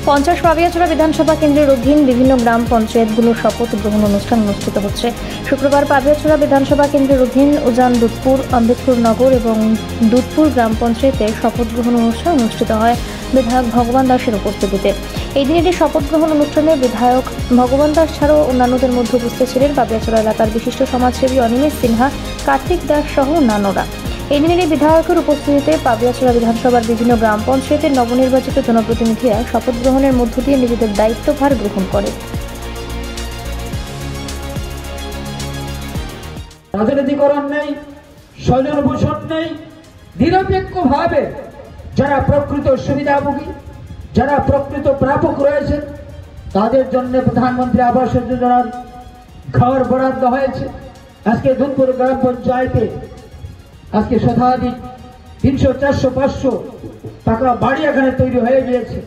50 পাবিয়াছড়া বিধানসভা কেন্দ্রের অধীন বিভিন্ন গ্রাম পঞ্চায়েতগুলোর শপথ গ্রহণ অনুষ্ঠান অনুষ্ঠিত হচ্ছে। শুক্রবার পাবিয়াছড়া বিধানসভা কেন্দ্রের অধীন উজান দুধপুর, আম্বেদকর নগর এবং দুধপুর গ্রাম পঞ্চায়েতে শপথ গ্রহণ অনুষ্ঠান অনুষ্ঠিত হয় বিধায়ক ভগবান দাসের উপস্থিতিতে। এই দিনের এই শপথ গ্রহণ অনুষ্ঠানে বিধায়ক ভগবান দাস ছাড়াও অন্যান্যদের মধ্যে উপস্থিত ছিলেন পাবিয়াছড়া এলাকার বিশিষ্ট সমাজসেবী অনিমেষ সিনহা, কার্তিক দাস সহ অন্যান্যরা। এই দিনের এই বিধায়কের উপস্থিতিতে পাবিয়াছড়া বিধানসভার বিভিন্ন গ্রাম পঞ্চায়েতের নবনির্বাচিত জনপ্রতিনিধিরা শপথ গ্রহণের মধ্য দিয়ে নিজেদের দায়িত্বভার গ্রহণ করে। রাজনীতিকরণ নেই, স্বজনভূষণ নেই, নিরপেক্ষভাবে যারা প্রকৃত সুবিধাভোগী, যারা প্রকৃত প্রাপক রয়েছে তাদের জন্য প্রধানমন্ত্রী আবাস যোজনার ঘর বরাদ্দ হয়েছে। আজকে দুধপুর গ্রাম পঞ্চায়েতে আজকে শতাধিক 300, 400, 500 টাকা বাড়ি এখানে তৈরি হয়ে গিয়েছে।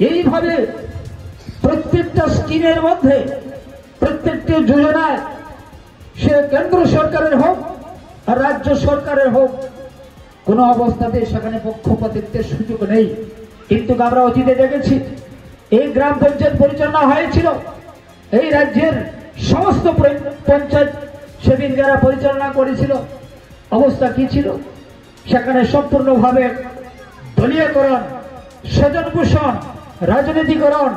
এইভাবে প্রত্যেকটা স্কিমের মধ্যে, প্রত্যেকটি যোজনায়, সে কেন্দ্র সরকারের হোক আর রাজ্য সরকারের হোক, কোন অবস্থাতে সেখানে পক্ষপাতিত্বের সুযোগ নেই। কিন্তু আমরা অতীতে দেখেছি এই গ্রাম পঞ্চায়েত পরিচালনা হয়েছিল, এই রাজ্যের সমস্ত পঞ্চায়েত সেদিন যারা পরিচালনা করেছিল অবস্থা কি ছিল? সেখানে সম্পূর্ণভাবে দলীয়করণ, স্বজনভূষণ, রাজনীতিকরণ,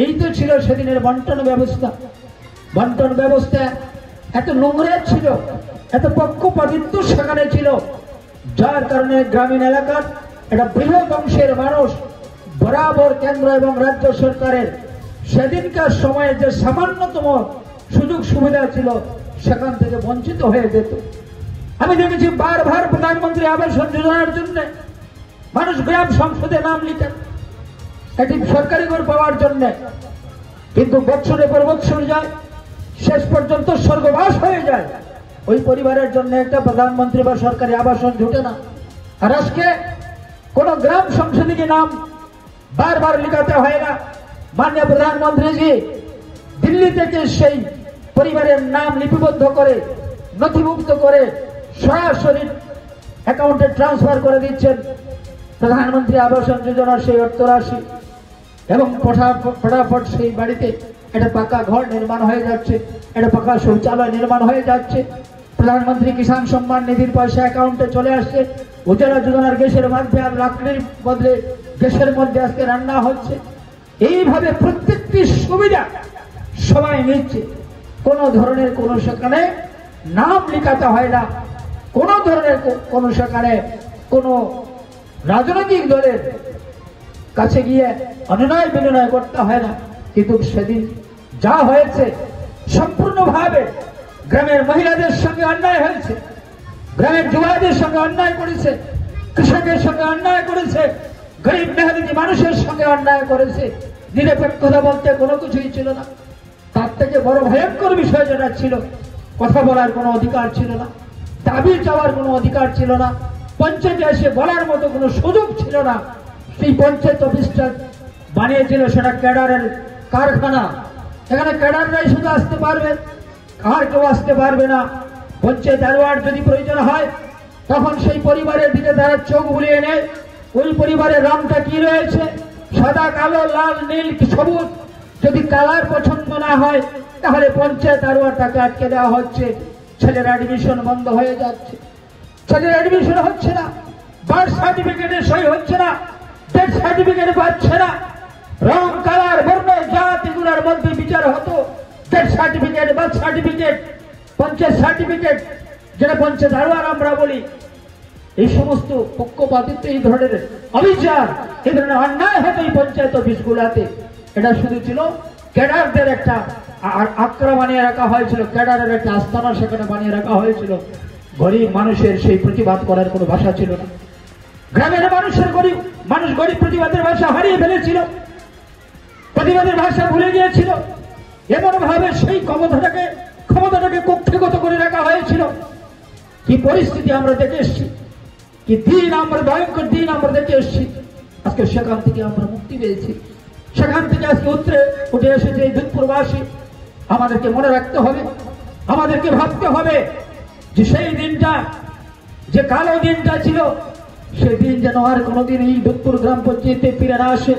এই তো ছিল সেদিনের বন্টন ব্যবস্থা। বন্টন ব্যবস্থা এত নোংরা ছিল, এত পক্ষপাতিত্ব সেখানে ছিল, যার কারণে গ্রামীণ এলাকার একটা বৃহৎ অংশের মানুষ বরাবর কেন্দ্র এবং রাজ্য সরকারের সেদিনকার সময়ে যে সামান্যতম সুযোগ সুবিধা ছিল সেখান থেকে বঞ্চিত হয়ে যেত। আমি দেখেছি বারবার প্রধানমন্ত্রী আবাস যোজনার জন্য মানুষ গ্রাম সংসদে নাম লিখেন এটি সরকারি ঘর পাওয়ার জন্য, কিন্তু বছরের পর বছর যায়, শেষ পর্যন্ত স্বর্গবাস হয়ে যায়। ওই পরিবারের জন্য একটা প্রধানমন্ত্রী বা সরকারি আবাসন জুটে না। আর আজকে কোন গ্রাম সংসদে নাম বারবার লিখাতে হয় না। মাননীয় প্রধানমন্ত্রীজি দিল্লি থেকে সেই পরিবারের নাম লিপিবদ্ধ করে, নথিভুক্ত করে সরাসরি অ্যাকাউন্টে ট্রান্সফার করে দিচ্ছেন প্রধানমন্ত্রী আবাস যোজনার সেই অর্থরাশি, এবং ফটাফট সেই বাড়িতে একটা পাকা ঘর নির্মাণ হয়ে যাচ্ছে, একটা পাকা শৌচালয় নির্মাণ হয়ে যাচ্ছে। প্রধানমন্ত্রী কিষাণ সম্মান নিধির পয়সা অ্যাকাউন্টে চলে আসছে। উজ্জ্বলা যোজনার গ্যাসের মধ্যে আর লাকড়ির বদলে গ্যাসের মধ্যে আজকে রান্না হচ্ছে। এইভাবে প্রত্যেকটি সুবিধা সবাই নিচ্ছে, কোন ধরনের কোন সেখানে নাম লিখাতে হয় না, কোন ধরনের কোন সেখানে কোন রাজনৈতিক দলের কাছে গিয়ে অনুনয় বিনয় করতে হয় না। কিন্তু সেদিন যা হয়েছে সম্পূর্ণভাবে গ্রামের মহিলাদের সঙ্গে অন্যায় হয়েছে, গ্রামের যুবকদের সঙ্গে অন্যায় করেছে, কৃষকের সঙ্গে অন্যায় করেছে, গরিব মেহনতি মানুষের সঙ্গে অন্যায় করেছে। নিরপেক্ষতা বলতে কোনো কিছুই ছিল না। তার থেকে বড় ভয়ঙ্কর বিষয় যেটা ছিল, কথা বলার কোনো অধিকার ছিল না, দাবি চাওয়ার কোনো অধিকার ছিল না, পঞ্চায়েতে এসে বলার মতো কোনো সুযোগ ছিল না। সেই পঞ্চায়েত অফিসটা বানিয়েছিল সেটা ক্যাডারের কারখানা। এখানে ক্যাডাররাই শুধু আসতে পারবে, আর কেউ আসতে পারবে না। পঞ্চায়েত আরোয়ার যদি প্রয়োজন হয় তখন সেই পরিবারের দিকে তারা চোখ বুলিয়ে নেয়, ওই পরিবারের রংটা কি রয়েছে, সাদা, কালো, লাল, নীল, সবুজ, যদি কালার পছন্দ না হয় তাহলে পঞ্চায়েত আরোয়ারটাকে আটকে দেওয়া হচ্ছে। ছেলের অ্যাডমিশন বন্ধ হয়ে যাচ্ছে, ছেলের অ্যাডমিশন হচ্ছে না, বার্থ সার্টিফিকেটে সই হচ্ছে না, ডেথ সার্টিফিকেট পাচ্ছে না। রং, কালার, বর্ণ, জাত এগুলোর মধ্যে বিচার হতো। Death certificate, birth certificate, panchayat certificate, যেটা পঞ্চায়েত আরোয়ার আমরা বলি, এই সমস্ত পক্ষপাতিত্ব, এই ধরনের অবিচার, এই ধরনের অন্যায় হতো এই পঞ্চায়েত অফিসগুলাতে। এটা শুধু ছিল ক্যাডারদের একটা আক্রা বানিয়ে রাখা হয়েছিল, ক্যাডারের একটা আস্তানা সেখানে বানিয়ে রাখা হয়েছিল। গরিব মানুষের সেই প্রতিবাদ করার কোনো ভাষা ছিল না। গ্রামের মানুষের গরিব প্রতিবাদের ভাষা হারিয়ে ফেলেছিল, প্রতিবাদের ভাষা ভুলে গিয়েছিল। এমন ভাবে সেই ক্ষমতাটাকে কক্ষিগত করে রাখা হয়েছিল। কি পরিস্থিতি আমরা দেখে এসছি, কি দিন আমরা, ভয়ঙ্কর দিন আমরা দেখে এসছি। আজকে সেখান থেকে আমরা মুক্তি পেয়েছি, সেখান থেকে আজকে উঠে এসেছে এই দুধপুরবাসী। আমাদেরকে মনে রাখতে হবে, আমাদেরকে ভাবতে হবে যে সেই দিনটা, যে কালো দিনটা ছিল, সেদিন যেন আর কোনোদিন এই দুধপুর গ্রাম পঞ্চায়েতে ফিরে না আসে।